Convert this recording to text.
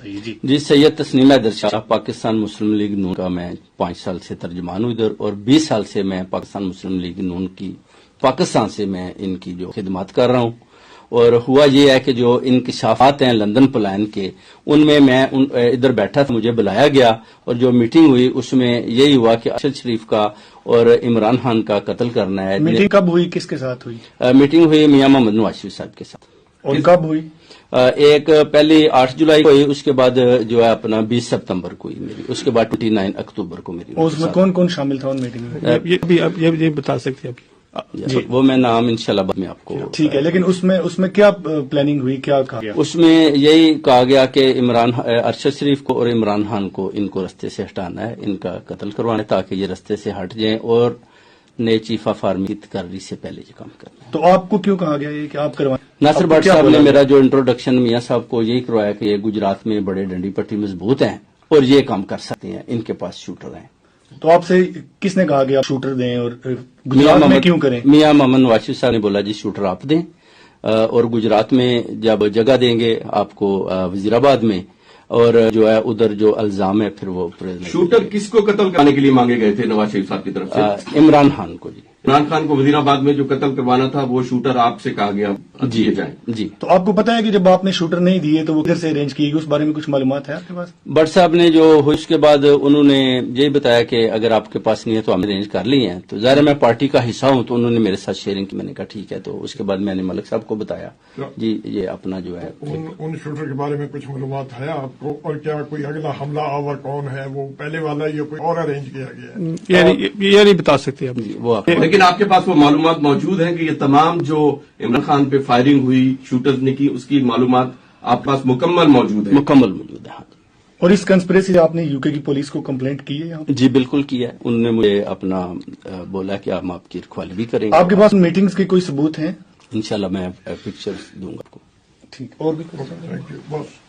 بتائیے جی۔ جی سید تسنیم حیدر شاہ پاکستان مسلم لیگ نون کا میں 5 سال سے ترجمان ہوں ادھر، اور 20 سال سے میں پاکستان مسلم لیگ نون کی پاکستان سے میں ان کی جو خدمات کر رہا ہوں۔ اور ہوا یہ ہے کہ جو انکشافات ہیں لندن پلان کے، ان میں ادھر بیٹھا تھا، مجھے بلایا گیا اور جو میٹنگ ہوئی اس میں یہی ہوا کہ ارشد شریف کا اور عمران خان کا قتل کرنا ہے۔ میٹنگ کب ہوئی، کس کے ساتھ ہوئی؟ میٹنگ ہوئی میاں محمد نواز شریف صاحب کے ساتھ۔ اور کب ہوئی؟ ایک پہلی 8 جولائی کو ہوئی، اس کے بعد جو ہے اپنا 20 ستمبر کو ہوئی میری، اس کے بعد 29 اکتوبر کو میری۔ اس میں کون کون شامل تھا ان میٹنگ میں؟ یہ بتا سکتے ہیں جی وہ میں نام انشاءاللہ بعد میں آپ کو۔ ٹھیک ہے، لیکن اس میں کیا پلاننگ ہوئی، کیا کہا گیا؟ اس میں یہی کہا گیا کہ ارشد شریف کو اور عمران خان کو ان کو رستے سے ہٹانا ہے، ان کا قتل کروانا ہے تاکہ یہ رستے سے ہٹ جائیں اور نئے چیف آف آرمی کی تقرری سے پہلے یہ کام کرنا ہے۔ تو آپ کو کیوں کہا گیا یہ کہ آپ کروائیں؟ ناصر بٹ صاحب نے میرا جو انٹروڈکشن میاں صاحب کو یہی کروایا کہ یہ گجرات میں بڑے ڈنڈی پٹی مضبوط ہیں اور یہ کام کر سکتے ہیں، ان کے پاس شوٹر ہیں۔ تو آپ سے کس نے کہا کہ آپ شوٹر دیں اور گجرات میں کیوں کریں؟ میاں محمد نواز شریف صاحب نے بولا جی شوٹر آپ دیں، اور گجرات میں جب جگہ دیں گے آپ کو وزیر آباد میں، اور جو ہے ادھر جو الزام ہے پھر وہ شوٹر کس کو قتل کرنے کے لیے مانگے گئے تھے نواز شریف صاحب کی طرف سے؟ عمران خان کو۔ جی عمران خان کو وزیر آباد میں جو قتل کروانا تھا وہ شوٹر آپ سے کہا گیا جی دیے جائیں۔ جی تو آپ کو پتا ہے کہ جب آپ نے شوٹر نہیں دیے تو وہ کدھر سے ارینج کی گئی، اس بارے میں کچھ معلومات ہے آپ کے پاس؟ بٹ صاحب نے جو ہوئی اس کے بعد انہوں نے یہی بتایا کہ اگر آپ کے پاس نہیں ہے تو ہم ارینج کر لی ہیں، تو ظاہر میں پارٹی کا حصہ ہوں تو انہوں نے میرے ساتھ شیئرنگ کی، میں نے کہا ٹھیک ہے۔ تو اس کے بعد میں نے ملک صاحب کو بتایا جی یہ اپنا جو ہے ان شوٹر کے بارے میں کچھ معلومات ہے آپ کو، اور کیا کوئی اگلا حملہ آور کون ہے، وہ پہلے والا یا کوئی اور ارینج کیا گیا ہے؟ یہ نہیں بتا سکتے آپ۔ وہ آپ لیکن آپ کے پاس وہ معلومات موجود ہیں کہ یہ تمام جو عمران خان پہ فائرنگ ہوئی شوٹرز نے کی، اس کی معلومات آپ کے پاس مکمل موجود ہے؟ مکمل موجود ہے۔ اور اس کنسپریسی آپ نے UK کی پولیس کو کمپلینٹ کی ہے یہاں؟ جی بالکل کیا ہے، انہوں نے مجھے اپنا بولا کہ ہم آپ کی رکھوالی بھی کریں گے۔ آپ کے پاس میٹنگز کے کوئی ثبوت ہیں؟ انشاءاللہ میں پکچر دوں گا آپ کو۔ ٹھیک، اور بھی کچھ؟ تھینک یو، بس۔